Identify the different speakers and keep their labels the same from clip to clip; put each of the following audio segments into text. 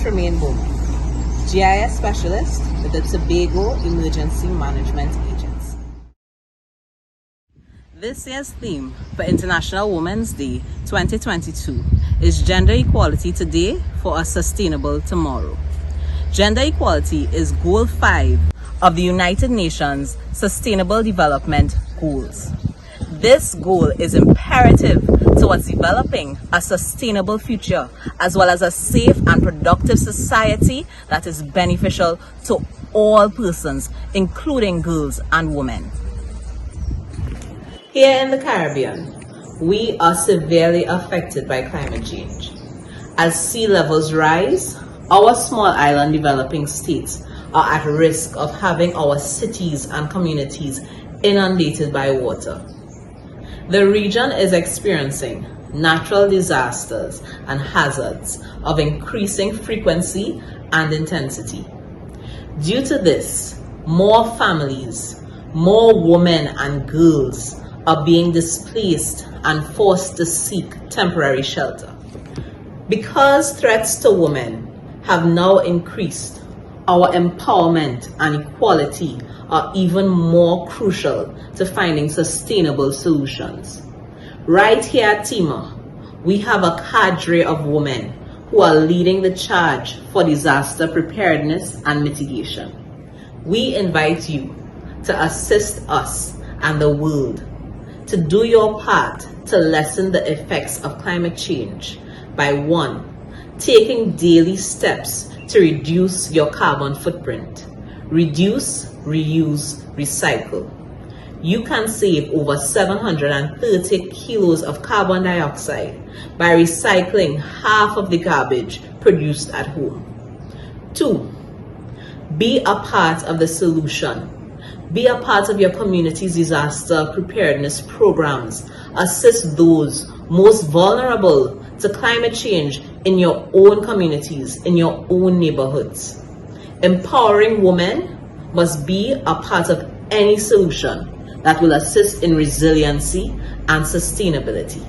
Speaker 1: Tremaine Bowman, GIS Specialist with the Tobago Emergency Management Agency. This year's theme for International Women's Day 2022 is Gender Equality Today for a Sustainable Tomorrow. Gender equality is Goal 5 of the United Nations Sustainable Development Goals. This goal is imperative towards developing a sustainable future as well as a safe and productive society that is beneficial to all persons, including girls and women. Here in the Caribbean, we are severely affected by climate change. As sea levels rise, our small island developing states are at risk of having our cities and communities inundated by water. The region is experiencing natural disasters and hazards of increasing frequency and intensity. Due to this, more families, more women and girls are being displaced and forced to seek temporary shelter. Because threats to women have now increased, our empowerment and equality are even more crucial to finding sustainable solutions. Right here at TEMA, we have a cadre of women who are leading the charge for disaster preparedness and mitigation. We invite you to assist us and the world to do your part to lessen the effects of climate change by 1. Taking daily steps to reduce your carbon footprint. Reduce, reuse, recycle. You can save over 730 kilos of carbon dioxide by recycling half of the garbage produced at home. 2. Be a part of the solution. Be a part of your community's disaster preparedness programs. Assist those most vulnerable to climate change in your own communities, in your own neighborhoods. Empowering women must be a part of any solution that will assist in resiliency and sustainability.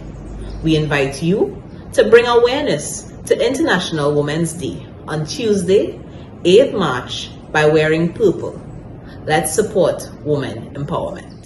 Speaker 1: We invite you to bring awareness to International Women's Day on Tuesday, 8th March by wearing purple. Let's support women empowerment.